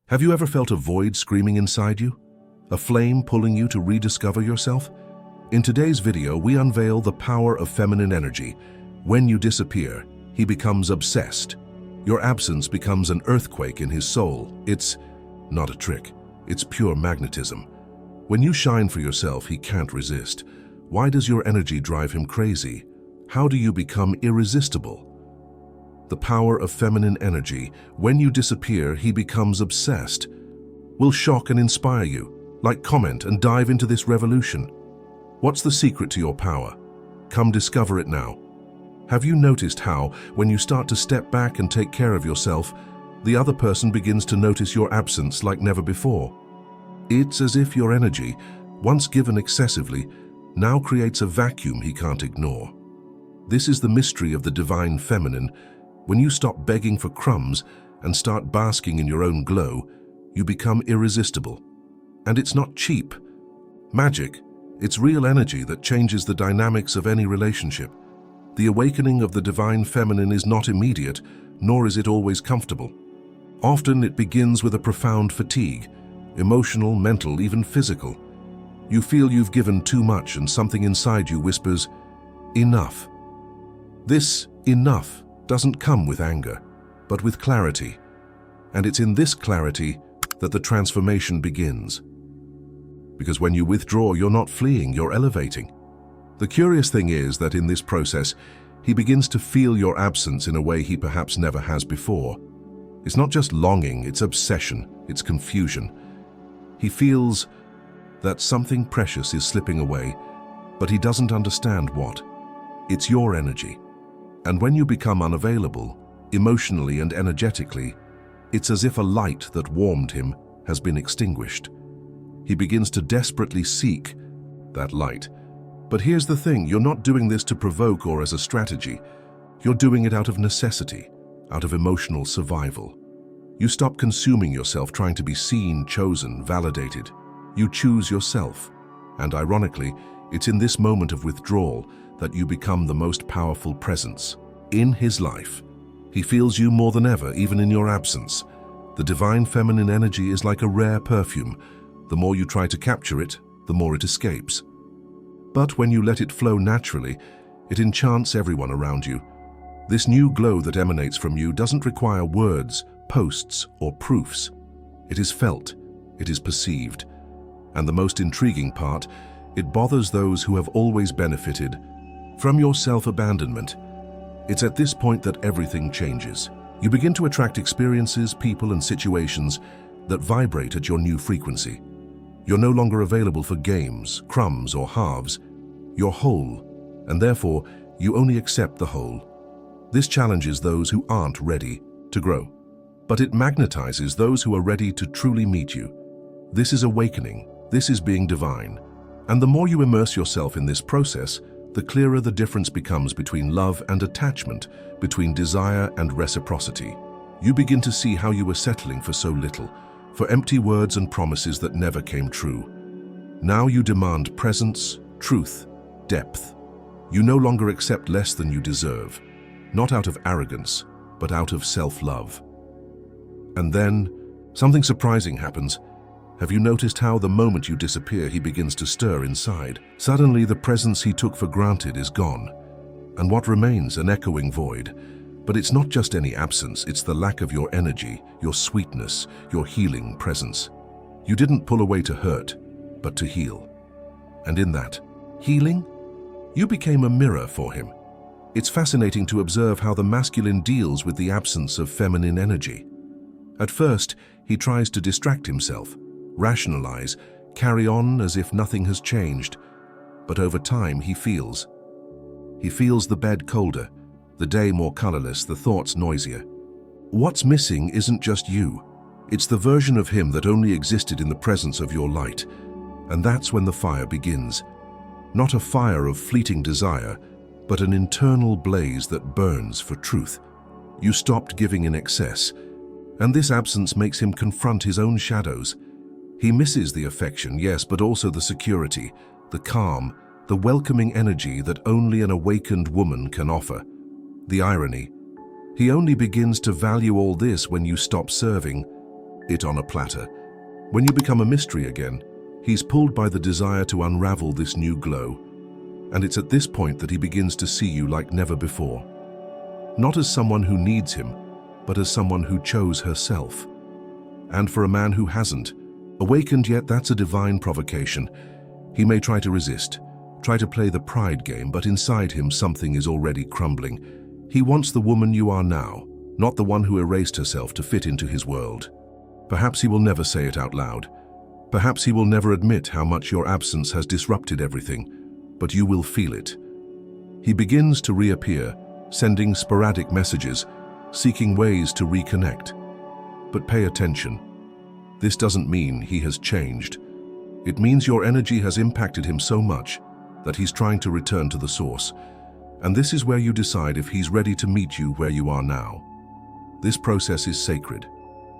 Have you ever felt a void screaming inside you? A flame pulling you to rediscover yourself? In today's video, we unveil the power of feminine energy. When you disappear, he becomes obsessed. Your absence becomes an earthquake in his soul. It's not a trick. It's pure magnetism. When you shine for yourself, he can't resist. Why does your energy drive him crazy? How do you become irresistible? The power of feminine energy. When you disappear, he becomes obsessed. Will shock and inspire you. Like, comment, and dive into this revolution. What's the secret to your power? Come discover it now. Have you noticed how, when you start to step back and take care of yourself, the other person begins to notice your absence like never before? It's as if your energy, once given excessively, now creates a vacuum he can't ignore. This is the mystery of the divine feminine. When you stop begging for crumbs and start basking in your own glow, you become irresistible. And it's not cheap magic, it's real energy that changes the dynamics of any relationship. The awakening of the divine feminine is not immediate, nor is it always comfortable. Often it begins with a profound fatigue, emotional, mental, even physical. You feel you've given too much and something inside you whispers, enough. This enough doesn't come with anger, but with clarity. And it's in this clarity that the transformation begins. Because when you withdraw, you're not fleeing, you're elevating. The curious thing is that in this process, he begins to feel your absence in a way he perhaps never has before. It's not just longing, it's obsession, it's confusion. He feels that something precious is slipping away, but he doesn't understand what. It's your energy. And when you become unavailable, emotionally and energetically, it's as if a light that warmed him has been extinguished. He begins to desperately seek that light. But here's the thing, you're not doing this to provoke or as a strategy. You're doing it out of necessity, out of emotional survival. You stop consuming yourself trying to be seen, chosen, validated. You choose yourself. And ironically, it's in this moment of withdrawal that you become the most powerful presence in his life. He feels you more than ever, even in your absence. The divine feminine energy is like a rare perfume. The more you try to capture it, the more it escapes. But when you let it flow naturally, it enchants everyone around you. This new glow that emanates from you doesn't require words, posts, or proofs. It is felt, it is perceived. And the most intriguing part, it bothers those who have always benefited from your self-abandonment. It's at this point that everything changes. You begin to attract experiences, people, and situations that vibrate at your new frequency. You're no longer available for games, crumbs, or halves. You're whole, and therefore, you only accept the whole. This challenges those who aren't ready to grow, but it magnetizes those who are ready to truly meet you. This is awakening, this is being divine. And the more you immerse yourself in this process, the clearer the difference becomes between love and attachment, between desire and reciprocity. You begin to see how you were settling for so little, for empty words and promises that never came true. Now you demand presence, truth, depth. You no longer accept less than you deserve, not out of arrogance, but out of self-love. And then, something surprising happens. Have you noticed how the moment you disappear, he begins to stir inside? Suddenly, the presence he took for granted is gone, and what remains, an echoing void. But it's not just any absence, it's the lack of your energy, your sweetness, your healing presence. You didn't pull away to hurt, but to heal. And in that healing, you became a mirror for him. It's fascinating to observe how the masculine deals with the absence of feminine energy. At first, he tries to distract himself, rationalize, carry on as if nothing has changed. But over time, he feels the bed colder, the day more colorless, the thoughts noisier. What's missing isn't just you. It's the version of him that only existed in the presence of your light. And that's when the fire begins. Not a fire of fleeting desire, but an internal blaze that burns for truth. You stopped giving in excess, and this absence makes him confront his own shadows. He misses the affection, yes, but also the security, the calm, the welcoming energy that only an awakened woman can offer. The irony, he only begins to value all this when you stop serving. it on a platter. When you become a mystery again, he's pulled by the desire to unravel this new glow. And it's at this point that he begins to see you like never before. Not as someone who needs him, but as someone who chose herself. And for a man who hasn't awakened yet, that's a divine provocation. He may try to resist, try to play the pride game, but inside him something is already crumbling. He wants the woman you are now, not the one who erased herself to fit into his world. Perhaps he will never say it out loud. Perhaps he will never admit how much your absence has disrupted everything, but you will feel it. He begins to reappear, sending sporadic messages, seeking ways to reconnect. But pay attention. This doesn't mean he has changed. It means your energy has impacted him so much that he's trying to return to the source. And this is where you decide if he's ready to meet you where you are now. This process is sacred.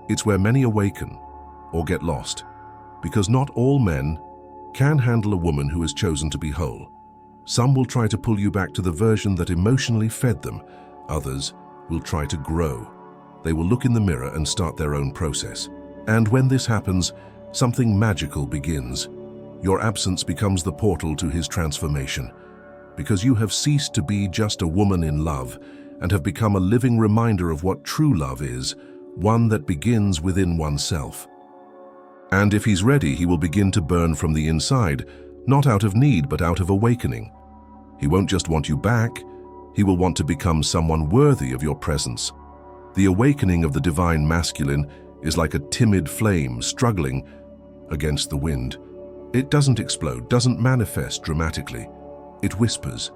It's where many awaken or get lost, because not all men can handle a woman who has chosen to be whole. Some will try to pull you back to the version that emotionally fed them. Others will try to grow. They will look in the mirror and start their own process. And when this happens, something magical begins. Your absence becomes the portal to his transformation, because you have ceased to be just a woman in love and have become a living reminder of what true love is, one that begins within oneself. And if he's ready, he will begin to burn from the inside, not out of need, but out of awakening. He won't just want you back, he will want to become someone worthy of your presence. The awakening of the divine masculine is like a timid flame struggling against the wind. It doesn't explode, doesn't manifest dramatically. It whispers.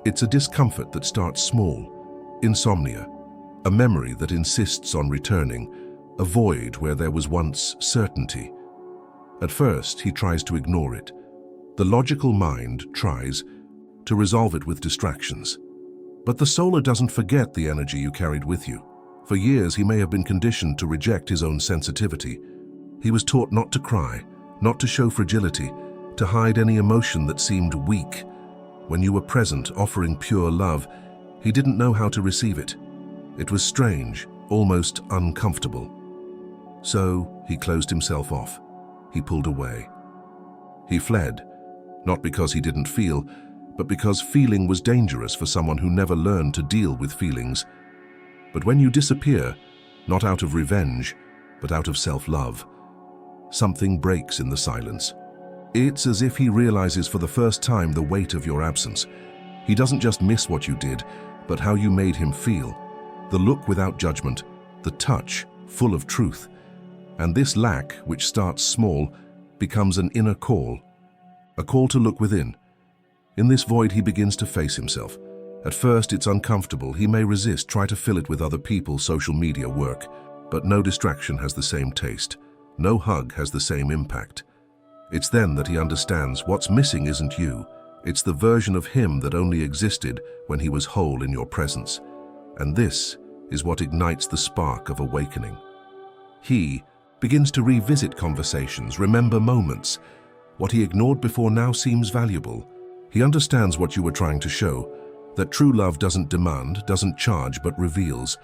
It's a discomfort that starts small. Insomnia, a memory that insists on returning, a void where there was once certainty. At first, he tries to ignore it. The logical mind tries to resolve it with distractions. But the solar doesn't forget the energy you carried with you. For years, he may have been conditioned to reject his own sensitivity. He was taught not to cry, not to show fragility, to hide any emotion that seemed weak. When you were present, offering pure love, he didn't know how to receive it. It was strange, almost uncomfortable. So he closed himself off. He pulled away. He fled, not because he didn't feel, but because feeling was dangerous for someone who never learned to deal with feelings. But when you disappear, not out of revenge, but out of self-love, something breaks in the silence. It's as if he realizes for the first time the weight of your absence. He doesn't just miss what you did, but how you made him feel. The look without judgment, the touch full of truth. And this lack, which starts small, becomes an inner call, a call to look within. In this void, he begins to face himself. At first, it's uncomfortable. He may resist, try to fill it with other people, social media, work. But no distraction has the same taste. No hug has the same impact. It's then that he understands what's missing isn't you. It's the version of him that only existed when he was whole in your presence. And this is what ignites the spark of awakening. He begins to revisit conversations, remember moments. What he ignored before now seems valuable. He understands what you were trying to show, that true love doesn't demand, doesn't charge, but reveals.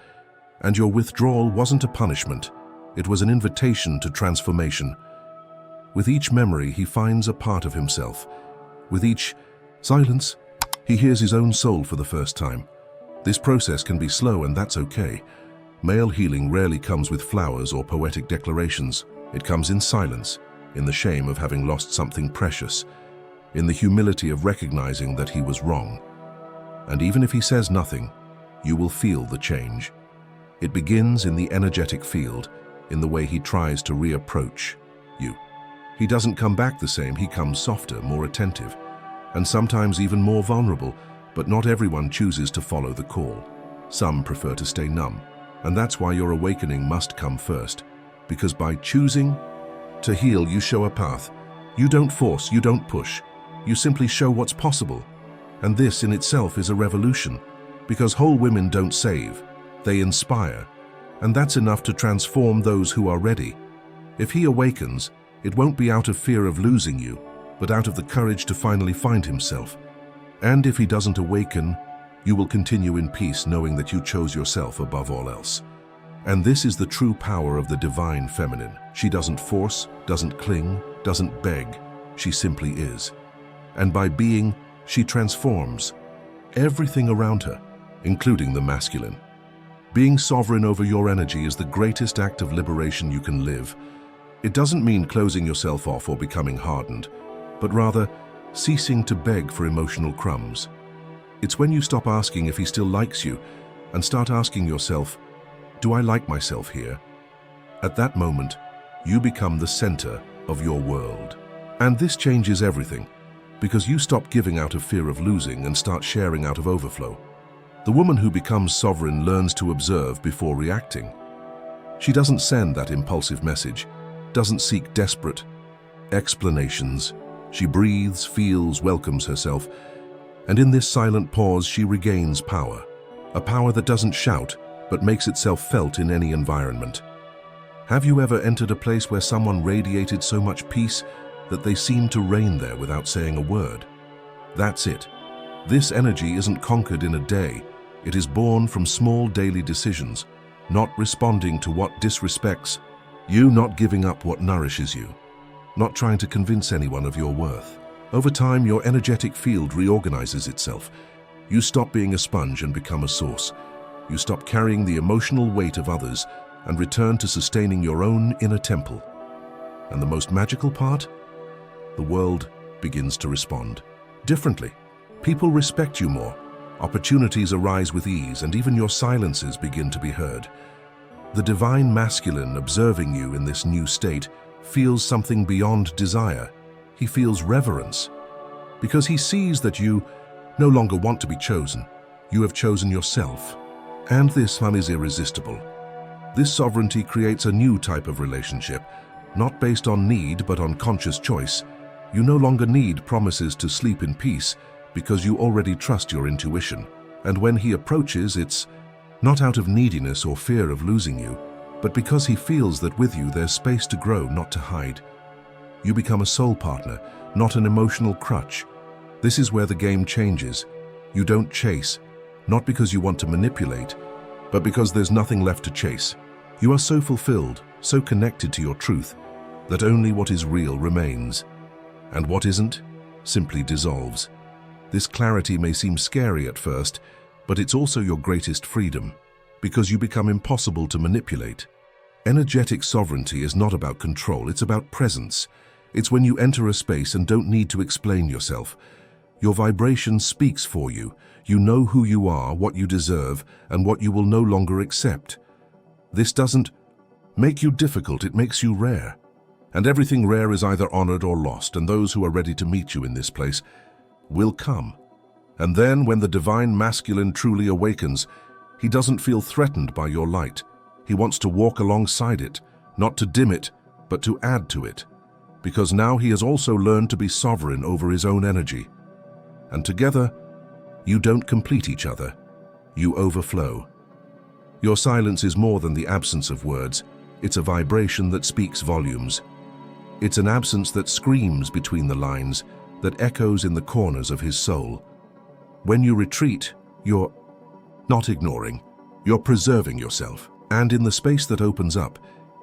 And your withdrawal wasn't a punishment. It was an invitation to transformation. With each memory, he finds a part of himself. With each silence, he hears his own soul for the first time. This process can be slow, and that's okay. Male healing rarely comes with flowers or poetic declarations. It comes in silence, in the shame of having lost something precious, in the humility of recognizing that he was wrong. And even if he says nothing, you will feel the change. It begins in the energetic field, in the way he tries to reapproach you. He doesn't come back the same, he comes softer, more attentive, and sometimes even more vulnerable, but not everyone chooses to follow the call. Some prefer to stay numb, and that's why your awakening must come first, because by choosing to heal, you show a path. You don't force, you don't push, you simply show what's possible. And this in itself is a revolution, because whole women don't save, they inspire, and that's enough to transform those who are ready. If he awakens, it won't be out of fear of losing you, but out of the courage to finally find himself. And if he doesn't awaken, you will continue in peace knowing that you chose yourself above all else. And this is the true power of the divine feminine. She doesn't force, doesn't cling, doesn't beg. She simply is. And by being, she transforms everything around her, including the masculine. Being sovereign over your energy is the greatest act of liberation you can live. It doesn't mean closing yourself off or becoming hardened, but rather ceasing to beg for emotional crumbs. It's when you stop asking if he still likes you and start asking yourself, do I like myself here? At that moment, you become the center of your world. And this changes everything, because you stop giving out of fear of losing and start sharing out of overflow. The woman who becomes sovereign learns to observe before reacting. She doesn't send that impulsive message, doesn't seek desperate explanations. She breathes, feels, welcomes herself, and in this silent pause she regains power. A power that doesn't shout, but makes itself felt in any environment. Have you ever entered a place where someone radiated so much peace that they seemed to reign there without saying a word? That's it. This energy isn't conquered in a day. It is born from small daily decisions, not responding to what disrespects you, not giving up what nourishes you, not trying to convince anyone of your worth. Over time, your energetic field reorganizes itself. You stop being a sponge and become a source. You stop carrying the emotional weight of others and return to sustaining your own inner temple. And the most magical part? The world begins to respond differently. People respect you more. Opportunities arise with ease, and even your silences begin to be heard. The divine masculine, observing you in this new state, feels something beyond desire. He feels reverence, because he sees that you no longer want to be chosen. You have chosen yourself. And this one is irresistible. This sovereignty creates a new type of relationship, not based on need but on conscious choice. You no longer need promises to sleep in peace because you already trust your intuition. And when he approaches, it's not out of neediness or fear of losing you, but because he feels that with you there's space to grow, not to hide. You become a soul partner, not an emotional crutch. This is where the game changes. You don't chase, not because you want to manipulate, but because there's nothing left to chase. You are so fulfilled, so connected to your truth, that only what is real remains. And what isn't, simply dissolves. This clarity may seem scary at first, but it's also your greatest freedom, because you become impossible to manipulate. Energetic sovereignty is not about control, it's about presence. It's when you enter a space and don't need to explain yourself. Your vibration speaks for you. You know who you are, what you deserve, and what you will no longer accept. This doesn't make you difficult, it makes you rare. And everything rare is either honored or lost, and those who are ready to meet you in this place will come. And then, when the divine masculine truly awakens, he doesn't feel threatened by your light. He wants to walk alongside it, not to dim it, but to add to it. Because now he has also learned to be sovereign over his own energy. And together, you don't complete each other, you overflow. Your silence is more than the absence of words. It's a vibration that speaks volumes. It's an absence that screams between the lines, that echoes in the corners of his soul. When you retreat, you're not ignoring, you're preserving yourself. And in the space that opens up,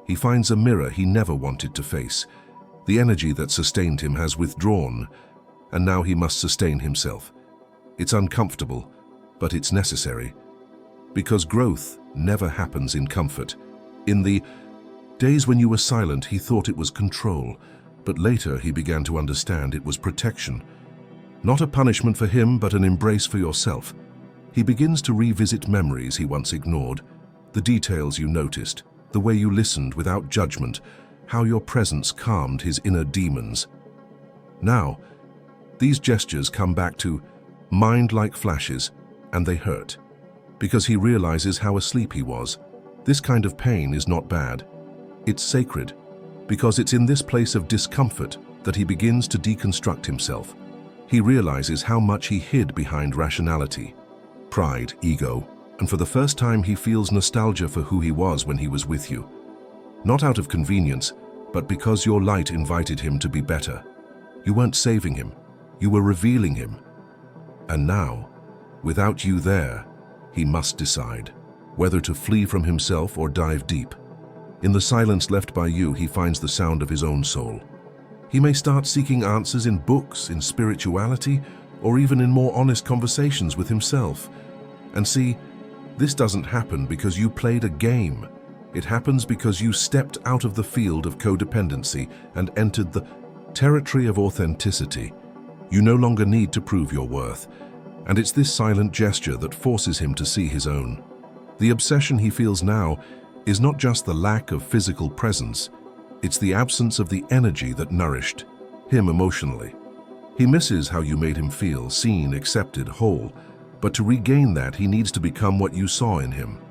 he finds a mirror he never wanted to face. The energy that sustained him has withdrawn, and now he must sustain himself. It's uncomfortable, but it's necessary. Because growth never happens in comfort. In the days when you were silent, he thought it was control, but later he began to understand it was protection. Not a punishment for him, but an embrace for yourself. He begins to revisit memories he once ignored, the details you noticed, the way you listened without judgment, how your presence calmed his inner demons. Now, these gestures come back to mind like flashes, and they hurt, because he realizes how asleep he was. This kind of pain is not bad. It's sacred, because it's in this place of discomfort that he begins to deconstruct himself. He realizes how much he hid behind rationality, pride, ego, and for the first time he feels nostalgia for who he was when he was with you. Not out of convenience, but because your light invited him to be better. You weren't saving him, you were revealing him. And now, without you there, he must decide. whether to flee from himself or dive deep. In the silence left by you, he finds the sound of his own soul. He may start seeking answers in books, in spirituality, or even in more honest conversations with himself. And see, this doesn't happen because you played a game. It happens because you stepped out of the field of codependency and entered the territory of authenticity. You no longer need to prove your worth, and it's this silent gesture that forces him to see his own. The obsession he feels now is not just the lack of physical presence, it's the absence of the energy that nourished him emotionally. He misses how you made him feel, seen, accepted, whole, but to regain that, he needs to become what you saw in him.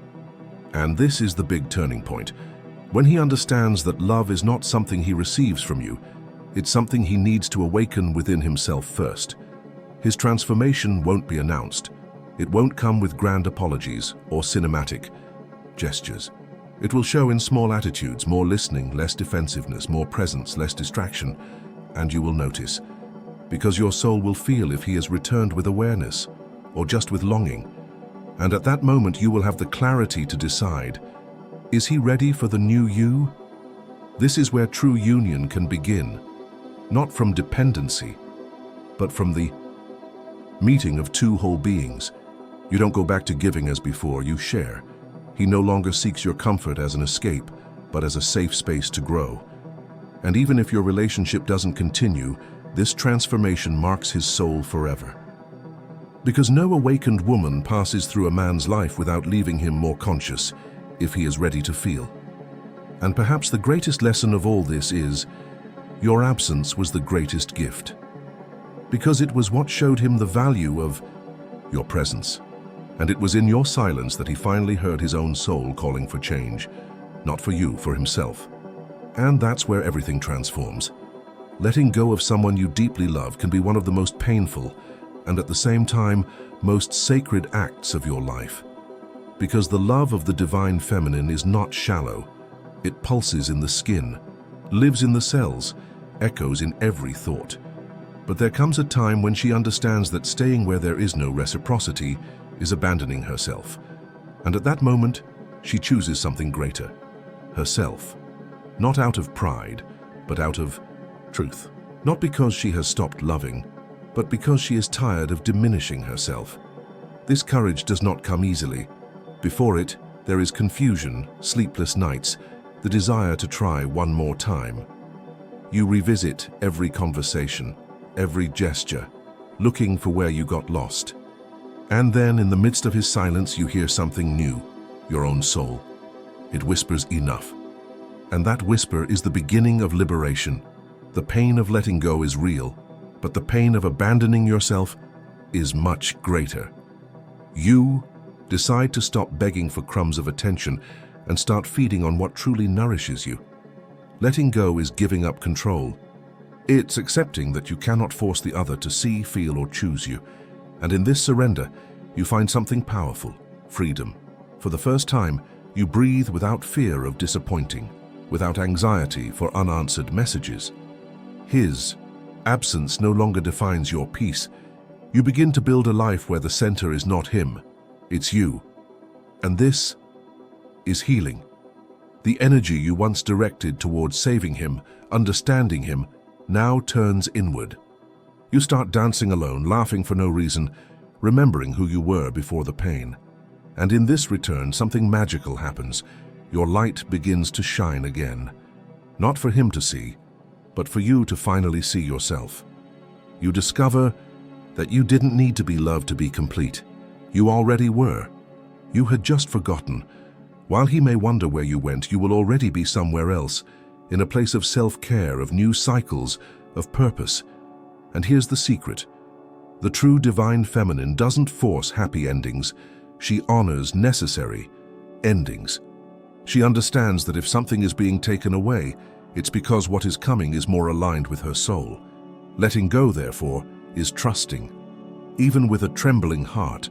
And this is the big turning point. When he understands that love is not something he receives from you, it's something he needs to awaken within himself first. His transformation won't be announced. It won't come with grand apologies or cinematic gestures. It will show in small attitudes, more listening, less defensiveness, more presence, less distraction, and you will notice. Because your soul will feel if he has returned with awareness, or just with longing. And at that moment you will have the clarity to decide, is he ready for the new you? This is where true union can begin, not from dependency, but from the meeting of two whole beings. You don't go back to giving as before, you share. He no longer seeks your comfort as an escape, but as a safe space to grow. And even if your relationship doesn't continue, this transformation marks his soul forever. Because no awakened woman passes through a man's life without leaving him more conscious, if he is ready to feel. And perhaps the greatest lesson of all this is, your absence was the greatest gift. Because it was what showed him the value of your presence. And it was in your silence that he finally heard his own soul calling for change, not for you, for himself. And that's where everything transforms. Letting go of someone you deeply love can be one of the most painful and at the same time most sacred acts of your life. Because the love of the divine feminine is not shallow. It pulses in the skin, lives in the cells, echoes in every thought. But there comes a time when she understands that staying where there is no reciprocity is abandoning herself. And at that moment, she chooses something greater, herself. Not out of pride, but out of truth. Not because she has stopped loving, but because she is tired of diminishing herself. This courage does not come easily. Before it, there is confusion, sleepless nights, the desire to try one more time. You revisit every conversation, every gesture, looking for where you got lost. And then, in the midst of his silence, you hear something new, your own soul. It whispers enough. And that whisper is the beginning of liberation. The pain of letting go is real, but the pain of abandoning yourself is much greater. You decide to stop begging for crumbs of attention and start feeding on what truly nourishes you. Letting go is giving up control. It's accepting that you cannot force the other to see, feel, or choose you. And in this surrender, you find something powerful, freedom. For the first time, you breathe without fear of disappointing, without anxiety for unanswered messages. His absence no longer defines your peace. You begin to build a life where the center is not him, it's you. And this is healing. The energy you once directed towards saving him, understanding him, now turns inward. You start dancing alone, laughing for no reason, remembering who you were before the pain. And in this return, something magical happens. Your light begins to shine again. Not for him to see, but for you to finally see yourself. You discover that you didn't need to be loved to be complete. You already were. You had just forgotten. While he may wonder where you went, you will already be somewhere else, in a place of self-care, of new cycles, of purpose. And here's the secret. The true divine feminine doesn't force happy endings. She honors necessary endings. She understands that if something is being taken away, it's because what is coming is more aligned with her soul. Letting go, therefore, is trusting. Even with a trembling heart,